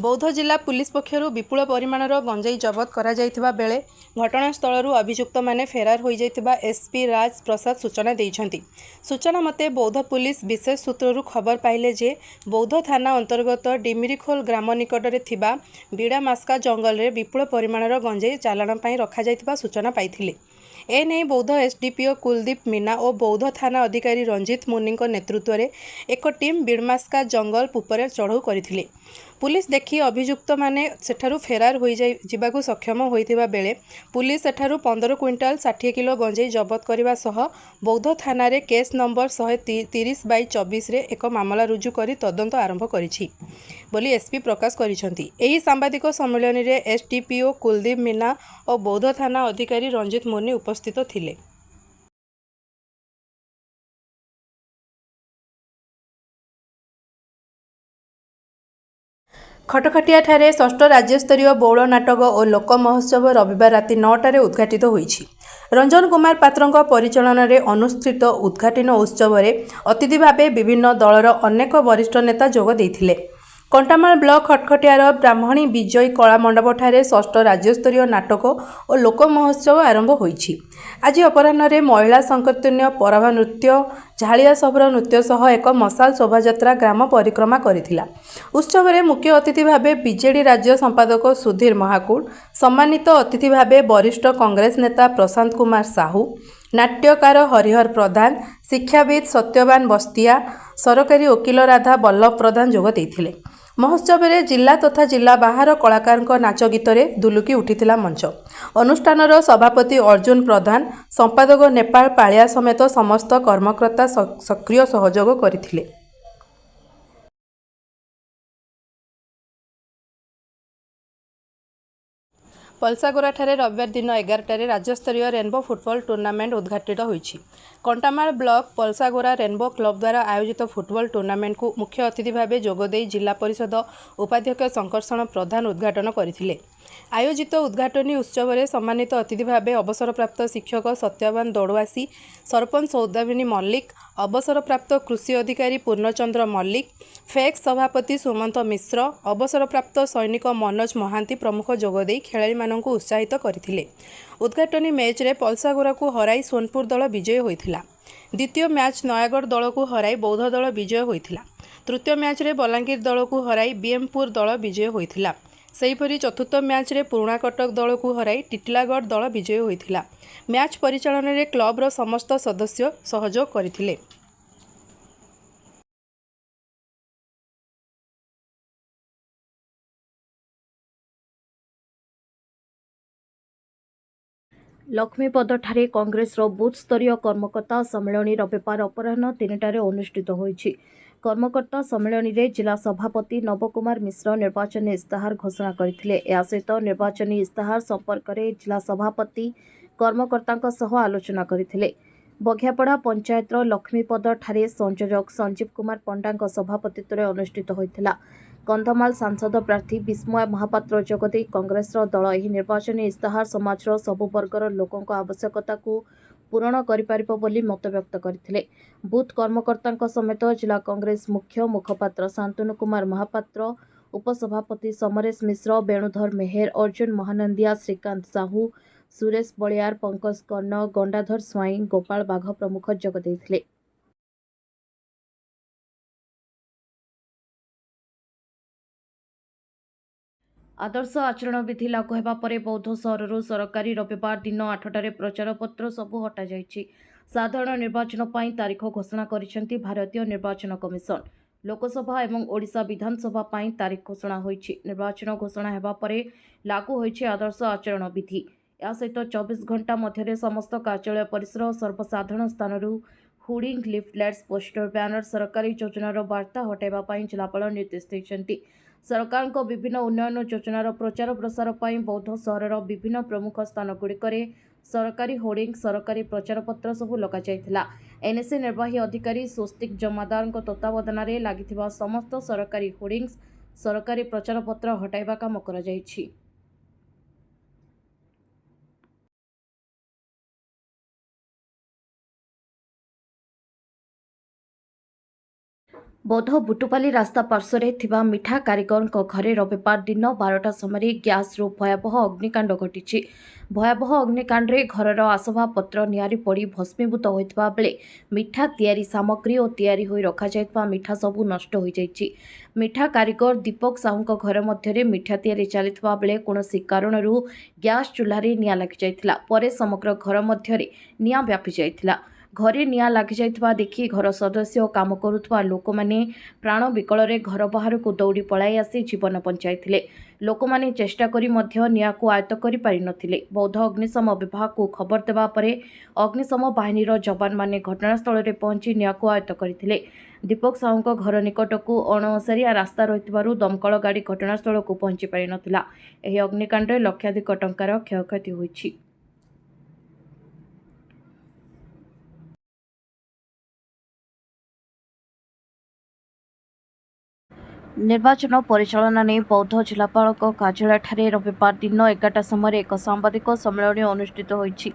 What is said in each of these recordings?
बौद्ध जिला पुलिस पक्षर विपुल परिमाणर गंजाई जबत करा जायथिबा बेले घटनास्थल अभियुक्त माने फेरार हो जायथिबा एसपी राज प्रसाद सूचना देइछन्ति। सूचना मते बौद्ध पुलिस विशेष सूत्ररु खबर पाइले जे बौद्ध थाना अंतर्गत डिमिरीखोल ग्राम निकटरे थिबा बिड़ामास्का जंगल रे विपुल परिमाणर गंजाई चालाण पई रखा जायथिबा सूचना पाइथिले। एने बौद्ध एसडीपीओ कुलदीप मीना और बौद्ध थाना अधिकारी रंजित मुनि नेतृत्व में एक टीम बिड़मास्का जंगल पुपर चढ़ऊ करथिले। पुलिस देखि अभियुक्त माने सेठारु फेरार हो जाइबाकु सक्षम होइतिबा बेले पुलिस सेठारु 15 क्विंटाल 60 किलो गंजाई जबत करने सह बौद्ध थाना रे केस नंबर 130/24 रे एक मामला रुजु करी तदंत आरंभ करिछि बोली एसपी प्रकाश करिसंती। एही सांबादिक सम्मेलन रे एसडीपीओ कुलदीप मीना और बौद्ध थाना अधिकारी रंजित मुनि उपस्थित थिले। खटखटिया ठारे षष्ठ राज्यस्तरीय बौल नाटक और लोक महोत्सव रविवार राति 9टार उद्घाटित होईछि। रंजन कुमार पात्रଙ୍କ परिचालन में अनुष्ठित उद्घाटन उत्सव में अतिथि भावे विभिन्न दलर अनेक वरिष्ठ नेता जोग देइथिले। कंटामाल ब्लॉक खटखटियार ब्राह्मणी विजय कला मंडप ठारे षष्ठ राज्यस्तरीय नाटक और लोक महोत्सव आरंभ होईछि। आज अपराह्न महिला संकीर्तन्य पराभा नृत्य झाड़िया सबर नृत्य सह एक मशाल शोभायात्रा ग्राम परिक्रमा करिथिला। उत्सव में मुख्य अतिथि भावे बीजेडी राज्य संपादक सुधीर महाकुड़, सम्मानित अतिथि भावे वरिष्ठ कांग्रेस नेता प्रशांत कुमार साहू, नाट्यकार हरिहर प्रधान, शिक्षाविद सत्यवान बस्तिया, सरकारी वकील राधा बल्लभ प्रधान जोग देइथिले। महोत्सव में जिला तथा जिला बाहर कलाकार नाच गीत दुलुकी उठिथिला मंच। अनुष्ठानर सभापति अर्जुन प्रधान, संपादक नेपाल पालिया समेत समस्त कर्मकर्ता सक्रिय सहयोग करथिले। पलसागोराठारे रविवार दिन 11टारे राज्यस्तरीय रेनबो फुटबॉल टूर्नामेंट उद्घाटित होईछि। कंटामाल ब्लॉक पलसागोरा रेनबो क्लब द्वारा आयोजित फुटबॉल टूर्नामेंट को मुख्य अतिथि भावे जोगदेई जिला परिषद उपाध्यक्ष शंकरषण प्रधान उद्घाटन करथिले। आयोजित उद्घाटनी उत्सव में सम्मानित अतिथि भावे अवसरप्राप्त शिक्षक सत्यवान दौड़वासी, सरपंच सौदामिनी मल्लिक, अवसरप्राप्त कृषि अधिकारी पूर्णचंद्र मल्लिक, फेक्स सभापति सुमंत मिश्र, अवसरप्राप्त सैनिक मनोज महांती प्रमुख जोगदेई खेलाड़ी माननकु उत्साहित करथिले। उद्घाटनी मैच रे पलसागोरा को हराई सोनपुर दल विजय होइथिला। द्वितीय मैच नयागढ़ दल को हराई बौद्ध दल विजय होइथिला। तृतीय मैच रे बलांगीर दल को हराई बीएमपुर दल विजय होइथिला। सेहीपरि चतुर्थ मैच रे पुराणा कटक दल को हराई टिटलागढ़ दल विजय होइथिला। मैच परिचालन रे क्लबर समस्त सदस्य सहयोग करथिले। लक्ष्मीपदଠାରେ कांग्रेसର ବୁଥ୍ ସ୍ତରୀୟ କର୍ମକର୍ତ୍ତା ସମ୍ମିଳନୀ ରବିବାର ଅପରାହ୍ନ 3ଟାରେ ଅନୁଷ୍ଠିତ ହୋଇଛି। କର୍ମକର୍ତ୍ତା ସମ୍ମିଳନୀରେ ଜିଲ୍ଲା ସଭାପତି ନବକୁମାର ମିଶ୍ର ନିର୍ବାଚନୀ ଇସ୍ତାହାର ଘୋଷଣା କରିଥିଲେ। ଏହା ସହିତ ନିର୍ବାଚନୀ ଇସ୍ତାହାର ସମ୍ପର୍କରେ ଜିଲ୍ଲା ସଭାପତି କର୍ମକର୍ତ୍ତାଙ୍କ ସହ ଆଲୋଚନା କରିଥିଲେ। ବଘିଆପଡ଼ା ପଞ୍ଚାୟତର ଲକ୍ଷ୍ମୀପଦଠାରେ ସଂଯୋଜକ ସଞ୍ଜୀବ କୁମାର ପଣ୍ଡାଙ୍କ ସଭାପତିତ୍ୱରେ ଅନୁଷ୍ଠିତ ହୋଇଥିଲା। कंधमाल सांसद प्रार्थी विस्मय महापात्र जोगदेई कांग्रेसर दल ଏହି ନିର୍ବାଚନୀ ଇସ୍ତାହାର ସମାଜର ସବୁ ବର୍ଗର ଲୋକଙ୍କ ଆବଶ୍ୟକତାକୁ ପୂରଣ କରିପାରିବ ବୋଲି ମତବ୍ୟକ୍ତ କରିଥିଲେ। ବୁଥ୍ କର୍ମକର୍ତ୍ତାଙ୍କ ସମେତ ଜିଲ୍ଲା କଂଗ୍ରେସ ମୁଖ୍ୟ ମୁଖପାତ୍ର ଶାନ୍ତନୁ କୁମାର ମହାପାତ୍ର, ଉପସଭାପତି ସମରେଶ ମିଶ୍ର, ବେଣୁଧର ମେହେର, ଅର୍ଜୁନ ମହାନନ୍ଦିଆ, ଶ୍ରୀକାନ୍ତ ସାହୁ, ସୁରେଶ ବଳିଆର, ପଙ୍କଜ କର୍ଣ୍ଣ, ଗଣ୍ଡାଧର ସ୍ୱାଇଁ, ଗୋପାଳ ବାଘ ପ୍ରମୁଖ ଯୋଗ ଦେଇଥିଲେ। आदर्श आचरण विधि लागू होगा पर बौद्ध सहर सरकारी रविवार दिन 8टारे प्रचारपत्र सबू हटा जाइछि। साधारण निर्वाचन पर तारीख घोषणा करिसेंति भारतीय निर्वाचन कमिशन। लोकसभा एवं ओडिशा विधानसभा पर तारीख घोषणा होइछि। निर्वाचन घोषणा होगा पर लागू होइछि आदर्श आचरण विधि। या सहित 24 घंटा मध्य समस्त कार्यालय परिसर और सर्वसाधारण स्थान हुडिंग, लिफलेट्स, पोस्टर, बैनर, सरकारी योजनार वार्ता हटाइबा पई जिलापाल निर्देश दैछन्ति। सरकार को विभिन्न उन्नयन योजनार प्रचार प्रसार पर बौद्ध सहर विभिन्न प्रमुख स्थानगुड़िक सरकारी होर्डिंग, सरकारी प्रचारपत्र सबू लगा। एनएसए निर्वाही अधिकारी स्वस्तिक जमादार तत्वावधान में लगी समस्त सरकारी होर्डिंग्स, सरकारी प्रचारपत्र हटाइबा काम करा जाइछि। बौद्ध बुटुपाली रास्ता पार्श्वरे थिबा मिठा कारीगरଙ୍କ घरे रविवार दिन 12टा समय ग्यासरू भयावह अग्निकांड घटिछि। भयावह अग्निकांडरे घरर आसबाबपत्र निआरी पड़ी भस्मीभूत होइतबा बेले मिठा तैयारी सामग्री और तैयारी होई रखा जाइतबा मिठा सबु नष्ट होई जाइछि। मिठा कारीगर दीपक साहुଙ୍କ घर मध्यरे मिठा तैयारी चलितबा बेले कोनोसी कारणरू ग्यास चूल्हारे निआं लागि जाइतिला। परे समग्र घर मध्यरे निआं व्यापी जाइतिला। घरे निआं लागि जाइतबा देखि घर सदस्य और काम करुथबा लोकमाने प्राण विकଳରେ घर बाहरକୁ दौड़ी पळाई आसी जीवन बंचाइथिले। लोकमाने चेष्टा करी मध्य निआंको आयत्त करि पारि नथिले। बौद्ध अग्निशम विभागको खबर देबा परे अग्निशम बाहिनीर जवान माने घटनास्थल रे पहुंची निआंको आयत्त करिथिले। दीपक साहुଙ୍କ घर निकटକୁ अणओसारिया रास्ता रहितबारु दमकल गाड़ी घटनास्थलକୁ पहुंची पारि नथिला। एही अग्निकांडरे लक्षाधिक टंकार क्षयक्षति होइछि। निर्वाचन परिचालना नहीं बौद्ध जिलापाल कार्यालय रविवार दिन 11टा समय एक सांबादिक सम्मेलन अनुष्ठित होइछि।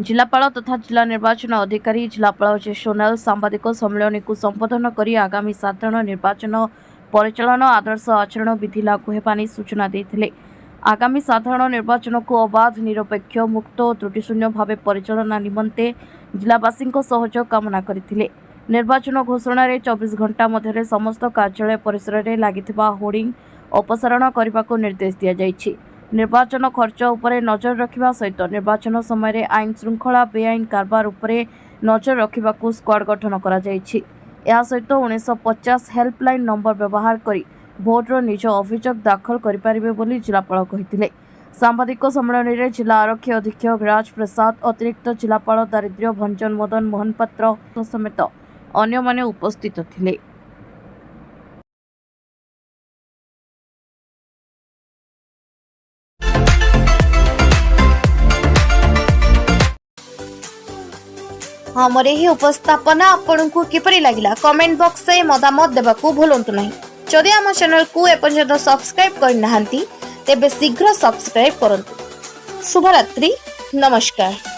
जिलापाल तथा जिला निर्वाचन अधिकारी जिलापाल जे सोनाल सांबादिक सम्मेलन को संबोधन करी आगामी साधारण निर्वाचन परिचालन आदर्श आचरण विधि लागू हेबानी सूचना देथिले। आगामी साधारण निर्वाचन को अबाध निरपेक्ष मुक्त और त्रुटिशून्य भाव परिचालना निमंते जिलावासी सहयोग कामना करथिले। निर्वाचन घोषणा 24 घंटा मध्य समस्त कार्यालय परिसर में लागिथिबा होर्डिंग अपसारण करने को निर्देश दिया जाइछि। निर्वाचन खर्च उपरे नजर रखिबा सहित निर्वाचन समय आईन श्रृंखला बेआईन कारबार उपरे नजर रखिबा को स्क्वाड गठन करा जाइछि। या सहित 1950 हेल्पलाइन नंबर व्यवहार करी भोटर निज अभियोग दाखल करि पारिबे बोली जिलापाल कहिथिले। सांबादिक सम्मेलन में जिला आरक्षी अधीक्षक राज प्रसाद अतिरिक्त जिलापाल दारिद्र्य भंजन मदन मोहन पात्र समेत अन्य माने उपस्थित थिले। हमरे ही उपस्थापना आपन को किपरि लागिला कमेंट बॉक्स से मतामत देबाकू भूलंतु नहीं। जदि आम चैनल को एपर्यंत सब्सक्राइब करनाहांती तेबे शीघ्र सब्सक्राइब करंतु। शुभरात्रि, नमस्कार।